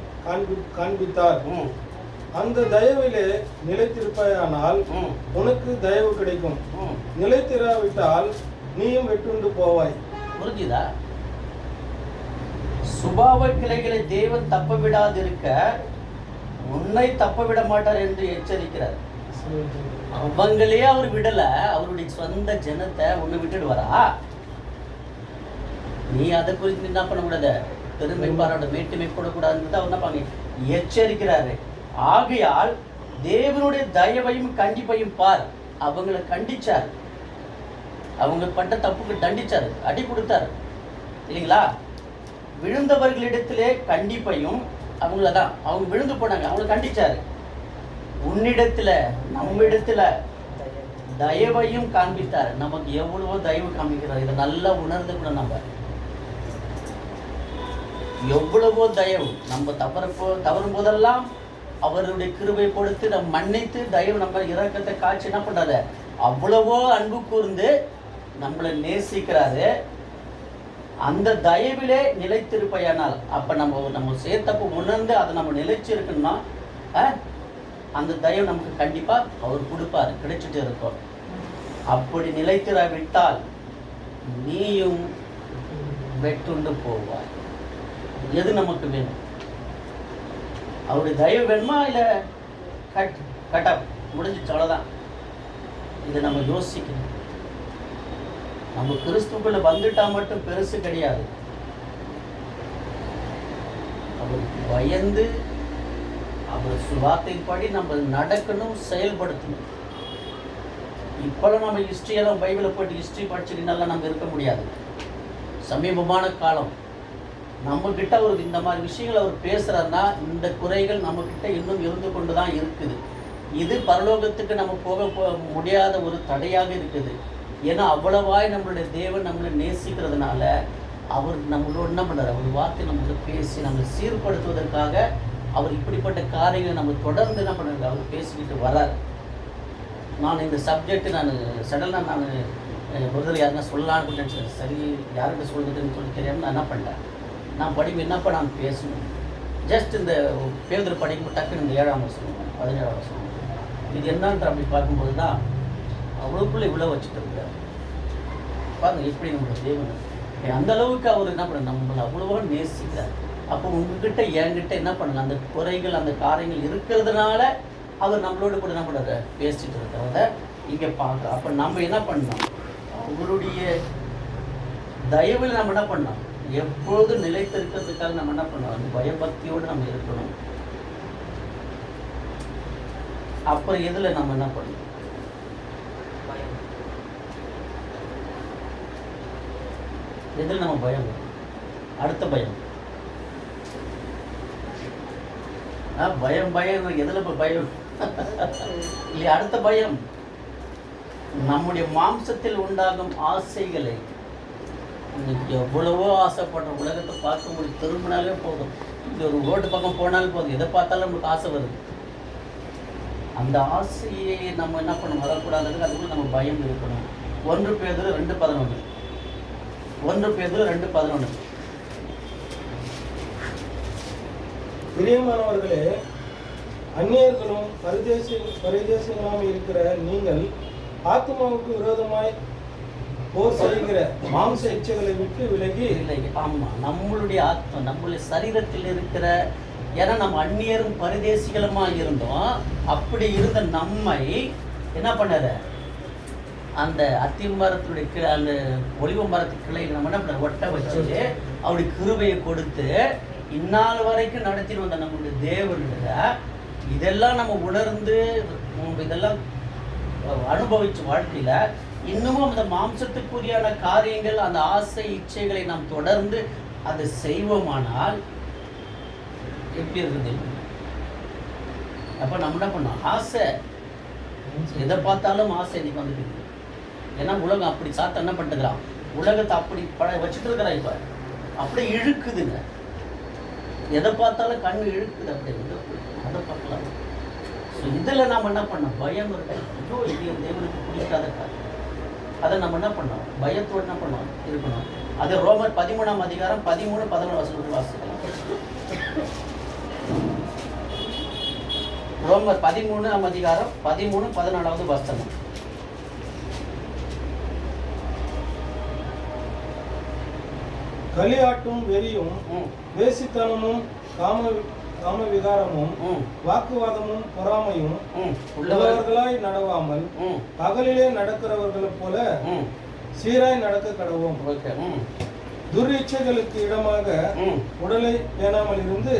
Speaker 6: காண்பித்தார். அந்த தயவிலே நிலைத்திருப்பாயானால் உனக்கு தயவு கிடைக்கும். நிலைத்திராவிட்டால் நீயும் வெட்டுண்டு போவாய்.
Speaker 1: புரிஞ்சுதா? சுபாவ கிளைகளை தேவன் தப்ப விடாதிருக்க உன்னை தப்ப விட மாட்டார் என்று எச்சரிக்கிறார். அவங்களே அவர் விடல, அவருடைய சொந்த ஜனத்தை உன்னை விட்டுடுவாரா? நீ அதை குறித்து என்ன பண்ணக்கூடாது, பெருமை பாராட்ட மேட்டுமை போடக்கூடாதுன்னு அவர் என்ன பண்ணி எச்சரிக்கிறாரு. ஆகையால் தேவனுடைய தயவையும் கண்டிப்பையும் பார். அவங்களை கண்டிச்சார், அவங்க பட்ட தப்புக்கு தண்டிச்சாரு, அடி கொடுத்தாரு இல்லைங்களா? விழுந்தவர்களிடத்திலே கண்டிப்பையும் அவங்களதான், அவங்க விழுந்து போனாங்க, அவங்களை கண்டிச்சாரு. உன்னிடத்துல நம்மிடத்துல தயவையும் காண்பித்தார். நமக்கு எவ்வளவோ தயவு காண்பிக்கிறார். இதை நல்லா உணர்ந்து கூட நம்ம எவ்வளவோ தயவு, நம்ம தவறும் போதெல்லாம் அவருடைய கிருபை கொடுத்து நம்ம மன்னித்து தயவு நம்ம இரக்கத்தை காட்சி என்ன பண்றாரு, அவ்வளவோ அன்பு கூர்ந்து நம்மளை நேசிக்கிறாரு. அந்த தயவிலே நிலைத்திருப்பையானால் அப்ப நம்ம சேர்த்தப்ப உணர்ந்து அதை நம்ம நிலைச்சிருக்கணும்னா அந்த தயவு நமக்கு கண்டிப்பா அவர் கொடுப்பாரு, கிடைச்சிட்டு இருக்கும். அப்படி நிலைத்திராவிட்டால் நீயும் வெட்டுண்டு போவாய். எது நமக்கு வேணும்? அவருடைய தயவு வேணுமா இல்ல கட் ஆஃப் முடிஞ்சிச்சு அவ்வளவுதான்? இதை நம்ம யோசிக்கணும். நம்ம கிறிஸ்துக்குள்ள வந்துட்டா மட்டும் பெருசு கிடையாது. அவருக்கு பயந்து அவர் வார்த்தைப்படி நம்ம நடக்கணும், செயல்படுத்தணும். இப்பெல்லாம் நம்ம ஹிஸ்ட்ரியெல்லாம் பைபிளை போட்டு ஹிஸ்ட்ரி படிச்சுக்கினால நம்ம இருக்க முடியாது. சமீபமான காலம் நம்ம கிட்ட ஒரு இந்த மாதிரி விஷயங்கள் அவர் பேசுறாருன்னா இந்த குறைகள் நம்ம கிட்ட இன்னும் இருந்து கொண்டு தான் இருக்குது. இது பரலோகத்துக்கு நம்ம போக முடியாத ஒரு தடையாக இருக்குது. ஏன்னா அவ்வளவாய் நம்மளுடைய தேவன் நம்மளை நேசிக்கிறதுனால அவர் நம்மளோட என்ன பண்ணுறாரு, அவர் வார்த்தை நம்மளுக்கு பேசி நம்மளை சீர்படுத்துவதற்காக அவர் இப்படிப்பட்ட காரியங்களை நம்ம தொடர்ந்து என்ன பண்ணுறாரு, அவர் பேசிக்கிட்டு வரார். நான் இந்த சப்ஜெக்ட் நான் சடனாக நான் ஒருத்தர் யாருன்னா சொல்லலான்னு நினச்சேன். சரி யார்கிட்ட சொல்கிறதுன்னு சொல்லி தெரியாமல் நான் என்ன பண்ணிட்டேன், நான் என்னப்போ நான் பேசணும். ஜஸ்ட் இந்த பேருந்தில் படிக்கும்போது டக்குன்னு இந்த 7ஆம் வசனம் 17ஆம் வசனம் இது என்னன்ற அப்படி பார்க்கும்போது தான் அவ்வளோக்குள்ளே இவ்வளோ வச்சுட்டு இருக்கார். பாருங்கள் எப்படி நம்மளோட தேவன் அந்த அளவுக்கு அவர் என்ன பண்ண நம்மளை அவ்வளோவா நேசிக்கிறார். அப்போ உங்ககிட்ட என்கிட்ட என்ன பண்ணலாம், அந்த குறைகள் அந்த காரியங்கள் இருக்கிறதுனால அவர் நம்மளோட கூட என்ன பண்ணுறாரு, பேசிட்டு இருக்கிறத இங்கே பார்க்குறோம். அப்போ நம்ம என்ன பண்ணோம், அவருடைய தயவில் நம்ம என்ன பண்ணோம், எப்போதும் நிலைத்திருக்கிறதுக்காக நம்ம என்ன பண்ணோம், அந்த பயபக்தியோடு நம்ம இருக்கணும். அப்புறம் எதில் நம்ம என்ன பண்ணணும், எதில் நம்ம பயம், அடுத்த பயம் பயம் எதில் இப்போ பயம் இல்லையா? அடுத்த பயம் நம்முடைய மாம்சத்தில் உண்டாகும் ஆசைகளை. எவ்வளவோ ஆசைப்படுற உலகத்தை பார்க்க முடியும், திரும்பினாலே போதும், இது ஒரு ரோட்டு பக்கம் போனாலும் போதும், எதை பார்த்தாலும் நம்மளுக்கு ஆசை வருது. அந்த ஆசையை நம்ம என்ன பண்ணணும், வரக்கூடாதுன்னு அதுக்குள்ள நம்ம பயம் இருக்கணும். 1 பேதுரு 2:11 1 பேதுரு 2:11.
Speaker 6: பிரியமானவர்களே, அந்நியர்களும் பரிதேசிகளாக இருக்கிற நீங்கள் ஆத்மாவுக்கு விரோதமாய் போர் செய்கிற மாம்ச இச்சைகளை விட்டு விலகி
Speaker 1: இல்லை. ஆமா, நம்மளுடைய ஆத்மா, நம்மளுடைய சரீரத்தில் இருக்கிற, ஏன்னா நம்ம அந்நியரும் பரதேசிகளுமா இருந்தோம். அப்படி இருந்த நம்மை என்ன பண்ணாரு, அந்த அத்தி மரத்துடைய அந்த ஒலிவ மரத்து கிளையை நம்ம என்ன பண்ண ஒட்ட வச்சு அவருடைய கிருபையை கொடுத்து இந்நாள் வரைக்கும் நடத்திட்டு வந்த நம்மளுடைய தேவனுடைய இதெல்லாம் நம்ம உணர்ந்து இதெல்லாம் அனுபவிச்ச வாழ்க்கையில இன்னமும் அந்த மாம்சத்துக்குரியான காரியங்கள், அந்த ஆசை இச்சைகளை நாம் தொடர்ந்து அதை செய்வோமானால் எப்படி இருக்குது? அப்ப நம்ம என்ன பண்ணோம், ஆசை, எதை பார்த்தாலும் ஆசை இன்னைக்கு வந்துட்டு. ஏன்னா உலகம் அப்படி சாத்த என்ன பண்ணிட்டுக்கிறான், உலகத்தை அப்படி வச்சுட்டு இருக்கிறான். இப்ப அப்படியே இழுக்குதுங்க, எதை பார்த்தாலும் கண்ணு இழுக்குது. அப்படி அதை பார்க்கலாம். ஸோ இதில் நாம் என்ன பண்ணோம், பயம் இருக்கு. ஐயோ இது தேவனுக்கு பிடிக்காத காரியம். அதை நம்ம என்ன பண்ணோம், பயத்தோடு என்ன பண்ணோம் இருக்கணும். அது ரோமர் 13ஆம் அதிகாரம் 13-14 வசனத்தில் வாசிக்கலாம். ரோமர் 13ஆம் அதிகாரம் 13-14 வசனம்.
Speaker 6: களியாட்டும் வெறியும் வேசித்தனமும் காம விகாரமும் வாக்குவாதமும் பொறாமையும் உள்ளவர்களாய் நடவாமல் பகலிலே நடக்கிறவர்களைப் போல சீராய் நடக்க கடவோம். துர்இச்சைகளுக்கு இடமாக உடலை பேணாமல் இருந்து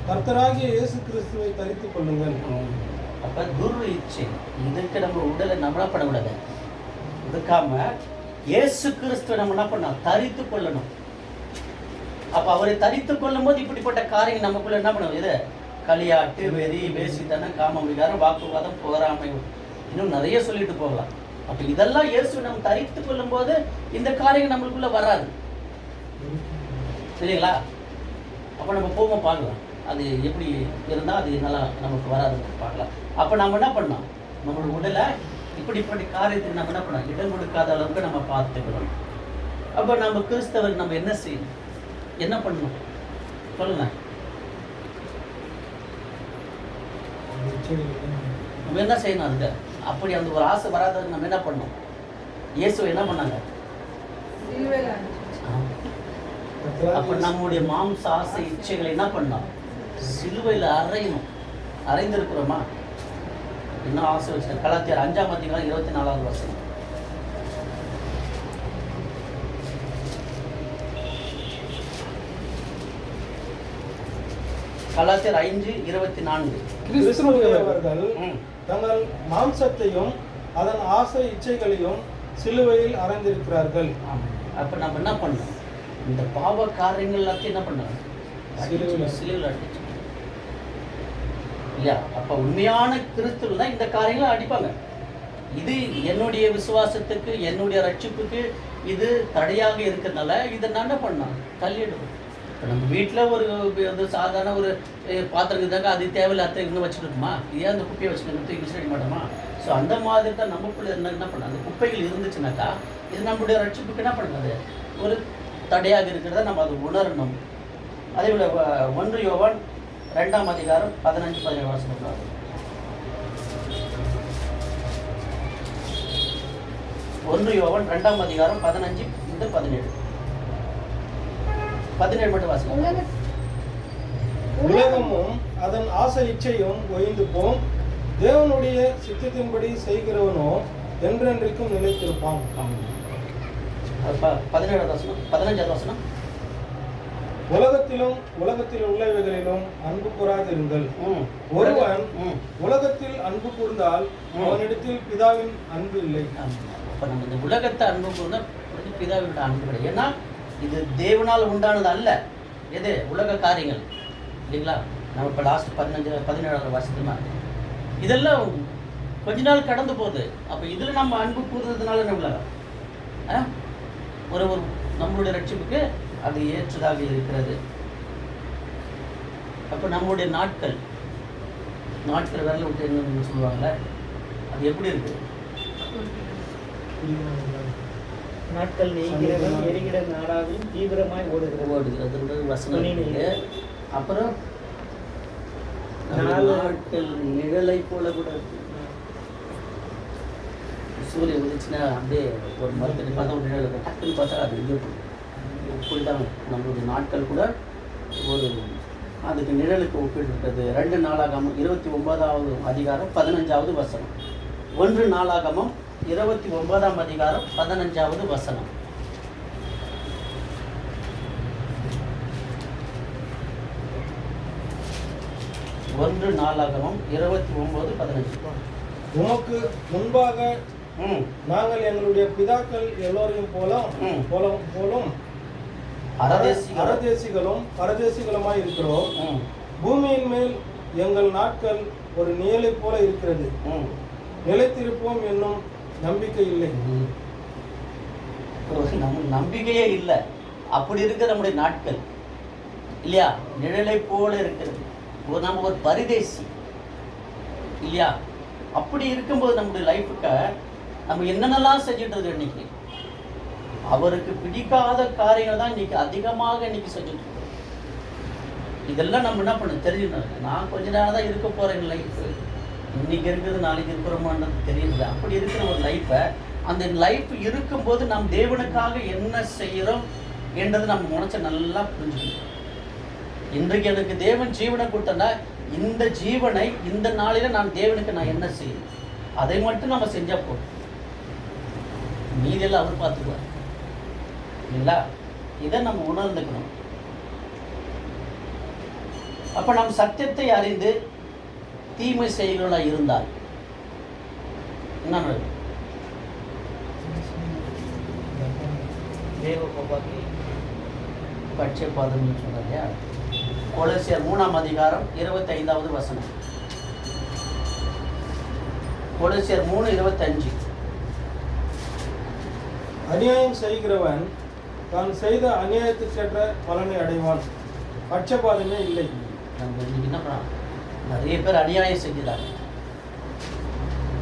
Speaker 6: கர்த்தராகிய இயேசு கிறிஸ்துவை தரித்துக் கொள்ளுங்கள்.
Speaker 1: அப்ப துர் இச்சை இதுக்கு நம்ம உடலை நம்ம பண்ணக்கூடாது, இதுக்காம இயேசு கிறிஸ்துவை நம்ம என்ன பண்ணோம், தரித்து கொள்ளணும். அப்ப அவரை தரித்து கொள்ளும் போது இப்படிப்பட்ட காரியங்கள் நமக்குள்ள என்ன பண்ணுவோம், இது களியாட்டு, வெறி, வேசித்தனம், காம விகாரம், வாக்குவாதம், பொறாமை, இன்னும் நிறைய சொல்லிட்டு போகலாம். அப்ப இதெல்லாம் இயேசு நம்ம தரித்து கொள்ளும் போது இந்த காரியங்கள் நம்மளுக்குள்ள வராது, சரிங்களா? அப்ப நம்ம போவோம் பார்க்கலாம், அது எப்படி இருந்தால் அது நல்லா நமக்கு வராதுன்னு பார்க்கலாம். அப்போ நம்ம என்ன பண்ணோம், நம்மளோட உடலை இப்படிப்பட்ட காரியத்துக்கு நம்ம என்ன பண்ணோம், இடம் கொடுக்காத அளவுக்கு நம்ம பார்த்துக்கணும். அப்போ நம்ம கிறிஸ்தவர் நம்ம என்ன செய்யணும், என்ன பண்ணணும் சொல்லுங்க. நம்ம என்ன செய்யணும் அதுக்கு? அப்படி அந்த ஒரு ஆசை வராததுக்கு நம்ம என்ன பண்ணணும்? இயேசு என்ன பண்ணாங்க? அப்ப நம்முடைய மாம்ச ஆசை இச்சைகளை என்ன பண்ணோம், சிலுவையில் அறையணும். அறைந்திருக்கிறோமா? இன்னும் ஆசை வச்சு கலாத்தியர் 5ஆம் அதிகாரம் 24வது வசனம். கலாத்தியர் 5:24.
Speaker 6: கிறிஸ்துவர்கள் தங்கள் மாம்சத்தையும் அதன் ஆசை இச்சைகளையும் சிலுவையில் அறைந்திருக்கிறார்கள்.
Speaker 1: அப்ப நம்ம என்ன பண்ணோம், இந்த பாவ காரியங்கள் எல்லாத்தையும் என்ன பண்ணோம், சிலுவையில் அடிச்சு இல்லையா? அப்ப உண்மையான கிறிஸ்துவ தான் இந்த காரியங்களை அடிப்பாங்க. இது என்னுடைய விசுவாசத்துக்கு, என்னுடைய ரட்சிப்புக்கு இது தடையாக இருக்கிறதுனால இதை நான் என்ன பண்ணோம், தள்ளிடுவோம். இப்போ நம்ம வீட்டில் ஒரு சாதாரண ஒரு பாத்திரம் இருந்தாங்க, அது தேவையில்லாத இன்னும் வச்சுட்டு இருக்குமா, ஏன் அந்த குப்பையை வச்சுக்கணும், தூக்கி விசிறிட மாட்டோமா? ஸோ அந்த மாதிரி தான் நமக்குள்ள என்ன பண்ண, அந்த குப்பைகள் இருந்துச்சுனாக்கா இது நம்மளுடைய ரட்சிப்புக்கு என்ன பண்ணுறது, ஒரு தடையாக இருக்கிறத நம்ம அதை உணரணும். அதே போல் 1 யோவான் 2ஆம் அதிகாரம் 15-17 வசனம். 1 யோவான் 2ஆம் அதிகாரம் 15-17 மட்டும் வாசிக்கலாம்.
Speaker 6: உலகமும் அதன் ஆசை இச்சையும் ஒழிந்து போம், தேவனுடைய சித்தத்தின்படி செய்கிறவனோ என்றென்றைக்கும் நிலைத்திருப்பான்.
Speaker 1: 17வது வசனம் 15வது வசனம்.
Speaker 6: உலகத்தில் உள்ளவைகளிலும் அன்பு கூறாதிருங்கள். ஒருவன் உலகத்தில் அன்பு கூர்ந்தால் அவனிடத்தில் பிதாவின் அன்பு இல்லை.
Speaker 1: அப்ப நம்ம இந்த உலகத்தை அன்பு கூர்ந்தா பிதாவின் அன்பு கிடையாது. ஏன்னா இது தேவனால் உண்டானது அல்ல, எது உலக காரியங்கள் இல்லைங்களா? நம்ம இப்போ லாஸ்ட் 17வது வருஷத்துமா இதெல்லாம் கொஞ்ச நாள் கடந்து போகுது. அப்போ இதில் நம்ம அன்பு கூறுறதுனால என்ன உலகம் ஒரு நம்மளுடைய ரட்சிப்புக்கு அது ஏற்றதாக இருக்கிறது. அப்போ நம்மளுடைய நாட்கள் வேலை விட்டு என்னன்னு சொல்லுவாங்கள்ல, அது எப்படி இருக்குது?
Speaker 3: நாட்கள் நீங்கிறவன் எரிகிற நாடாகவும் தீவிரமாய்
Speaker 1: ஓடுகிறது வசனம் இருக்கு. அப்புறம் நாட்கள் நிழலை போல கூட இருக்கு. சூரியன் உதிச்சுன்னா அப்படியே ஒரு மரத்தடி பார்த்தா ஒரு நிழல் டக்குன்னு பார்த்தா அது எங்கே போகும். இப்படி தான் நம்மளுடைய நாட்கள் கூட ஒரு அதுக்கு நிழலுக்கு ஒப்பிட்டு 2 நாளாகமம் 29வது அதிகாரம் 15வது வசனம். 1 நாளாகமம் 29ஆம் அதிகாரம் 15வது வசனம். ஒன்று நாளாகமம் 29:15.
Speaker 6: உமக்கு முன்பாக நாங்கள் எங்களுடைய பிதாக்கள் எல்லோரையும் போலும் அரதேசிகளும் பரதேசிகளுமாய் இருக்கிறோம். பூமியின் மேல் எங்கள் நாட்கள் ஒரு நிழலை போல இருக்கிறது. நிலைத்திருப்போம் என்னும் நம்பிக்கை இல்லை.
Speaker 1: நம்பிக்கையே இல்லை. அப்படி இருக்கிற நம்முடைய நாட்கள் இல்லையா, நிழலை போல இருக்கிறது. நம்ம ஒரு பரிதேசி இல்லையா. அப்படி இருக்கும்போது நம்முடைய லைஃபுக்கு நம்ம என்னென்னலாம் செஞ்சுட்டு இருக்கோம். இன்னைக்கு அவருக்கு பிடிக்காத காரியங்கள் தான் இன்னைக்கு அதிகமாக இன்னைக்கு செஞ்சுட்டு இருக்கோம். இதெல்லாம் நம்ம என்ன பண்ண தெரிஞ்சுக்கணும். நான் கொஞ்ச நேரம் தான் இருக்க போறேன் லைஃப், இன்னைக்கு இருக்கிறது நாளைக்கு இருக்கிறோமான்றது தெரியல. அப்படி இருக்கிற ஒரு லைஃப்பை, அந்த லைஃப் இருக்கும்போது நாம் தேவனுக்காக என்ன செய்கிறோம் என்றது நம்ம மனசை நல்லா புரிஞ்சுக்கணும். இன்றைக்கு எனக்கு தேவன் ஜீவனை கொடுத்தனா, இந்த ஜீவனை இந்த நாளில நான் தேவனுக்கு நான் என்ன செய்யணும், அதை மட்டும் நம்ம செஞ்சா போதும். மீதெல்லாம் அவர் பார்த்துக்குவார் இல்லைங்களா. இதை நம்ம உணர்ந்துக்கணும். அப்ப நாம் சத்தியத்தை அறிந்து தீமை செய்கிறவர்களா இருந்தால் என்ன நடக்கும்?
Speaker 3: தேவ கோபாக்கி
Speaker 1: பட்சபாதம் சொன்னார் இல்லையா. கொலோசியர் 3ஆம் அதிகாரம் 25வது வசனம். கொலோசியர் 3:25.
Speaker 6: அநியாயம் செய்கிறவன் தான் செய்த அநியாயத்துக்கேற்ற பலனை அடைவான், பட்சபாதமே இல்லை.
Speaker 1: நம்ம இன்னைக்கு என்ன பண்ணலாம், நிறைய பேர் அநியாயம் செஞ்சுறாங்க.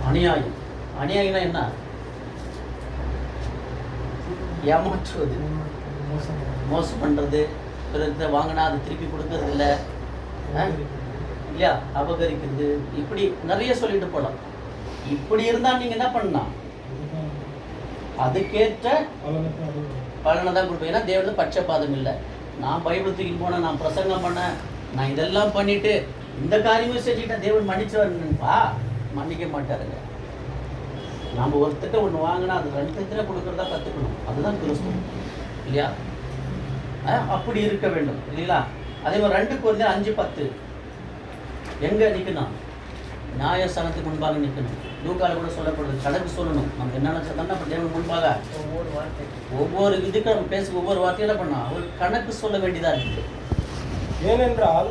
Speaker 1: அநியாயம்னா என்ன? ஏமாற்றுவது, மோசம் பண்றது, பிறகு வாங்கினா அது திருப்பி கொடுக்கறது இல்லை இல்லையா, அபகரிக்கிறது, இப்படி நிறைய சொல்லிட்டு போகலாம். இப்படி இருந்தா நீங்க என்ன பண்ணலாம், அதுக்கேற்ற பலனை தான் கொடுப்பேன். ஏன்னா தேவனுக்கு பட்சபாதம் இல்லை. நான் பைபிள் தூக்கி போனேன், நான் பிரசங்கம் பண்ணேன், நான் இதெல்லாம் பண்ணிட்டு இந்த காரியமும் செஞ்சுட்டேன், தேவன் மன்னிச்சுவாருப்பா, மன்னிக்க மாட்டாருங்க. நம்ம ஒருத்தட்ட ஒன்று வாங்கினா அது 2 கொடுக்கறதா கற்றுக்கணும். அதுதான் கிறிஸ்துவம் இல்லையா. அப்படி இருக்க வேண்டும் இல்லைங்களா. அதே மாதிரி 2 Corinthians 5:10 எங்க நிற்கணும், நியாயஸ்தானத்துக்கு முன்பாக நிற்கணும். லூக்கால கூட சொல்லப்படுது, கணக்கு சொல்லணும். நம்ம என்னென்ன சொன்னா தேவன் முன்பாக ஒவ்வொரு இதுக்கு நம்ம பேச ஒவ்வொரு வார்த்தையில பண்ணோம், அவர் கணக்கு சொல்ல வேண்டியதா இருக்கு.
Speaker 6: ஏனென்றால்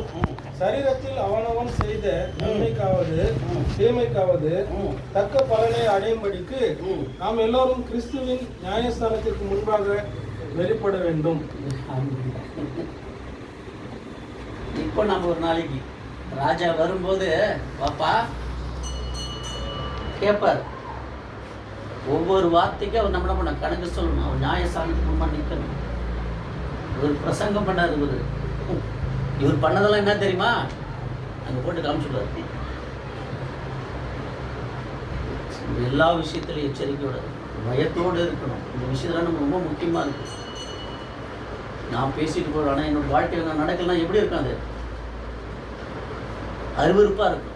Speaker 6: சரீரத்தில் அவனவன் செய்த நன்மைக்காவது தீமைக்காவது தக்க பலனை அடையும்படிக்கு நாம் எல்லோரும் கிறிஸ்துவின் நியாயஸ்தானத்திற்கு முன்பாக வெளிப்பட வேண்டும்.
Speaker 1: இப்போ நம்ம ஒரு நாளைக்கு ராஜா வரும்போது பாப்பா கேட்பார், ஒவ்வொரு வார்த்தைக்கும் அவர் நம்ம என்ன பண்ண கணக்கு சொல்லணும். அவர் நியாயஸ்தானத்துக்கு முன்பாக நிற்கணும். இவர் பிரசங்கம் பண்ணார், இவர் பண்ணதெல்லாம் என்ன தெரியுமா, அங்கே போட்டு காமிச்சுடுவார். எல்லா விஷயத்திலையும் எச்சரிக்கையோட பயத்தோடு இருக்கணும். இந்த விஷயத்தெல்லாம் நம்ம ரொம்ப முக்கியமாக இருக்கு. நான் பேசிட்டு போகிறேன், ஆனால் என்னோட வாழ்க்கையில் நான் நடக்கலாம் எப்படி இருக்கும், அது அருவருப்பாக இருக்கும்.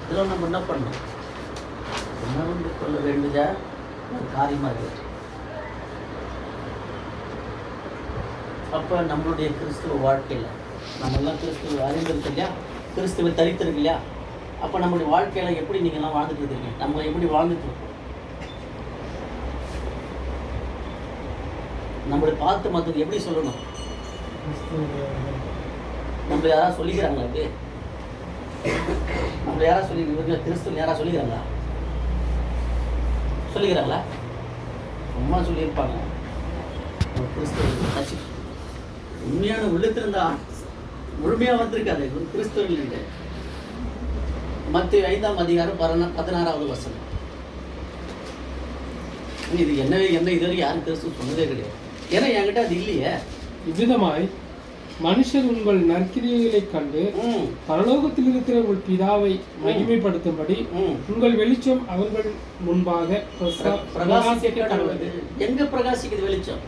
Speaker 1: இதெல்லாம் நம்ம என்ன பண்ணணும், உணர்ந்து கொள்ள வேண்டியத ஒரு காரியமாக இருக்கு. அப்போ நம்மளுடைய கிறிஸ்துவ வாழ்க்கையில் நம்ம எல்லாம் கிறிஸ்துவ அறிந்திருக்கு இல்லையா, கிறிஸ்துவ தரித்திருக்கு இல்லையா. அப்போ நம்மளுடைய வாழ்க்கையில் எப்படி நீங்கள்லாம் வாழ்ந்துட்டு இருக்கீங்க, நம்ம எப்படி வாழ்ந்துட்டு இருக்கோம், நம்மளுடைய பார்த்து மற்றது எப்படி சொல்லணும். நம்மள யாராவது சொல்லிக்கிறாங்களா, அப்படி நம்மள யாராவது சொல்லி கிறிஸ்துவ யாராவது சொல்லிக்கிறாங்களா, சொல்லிக்கிறாங்களா? சும்மா சொல்லியிருப்பாங்க. கிறிஸ்துவ உண்மையான உள்ளத்திருந்தா முழுமையாக வந்திருக்காது ஒரு கிறிஸ்துவ. மத்திய 5ஆம் அதிகாரம் 16வது வசனம். இது என்ன இதுவரை யாரும் கிறிஸ்துவ சொன்னதே கிடையாது. ஏன்னா என்கிட்ட அது இல்லையே.
Speaker 2: இவ்விதமாய் மனுஷர் உங்கள் நற்கிரியைகளைக் கண்டு
Speaker 1: ம்.
Speaker 2: பரலோகத்தில் இருக்கிற உங்கள் பிதாவை மகிமைப்படுத்தும்படி உங்கள் வெளிச்சம் அவர்கள் முன்பாக
Speaker 1: பிரகாசிக்க கடவுள். எங்க பிரகாசிக்குது வெளிச்சம்?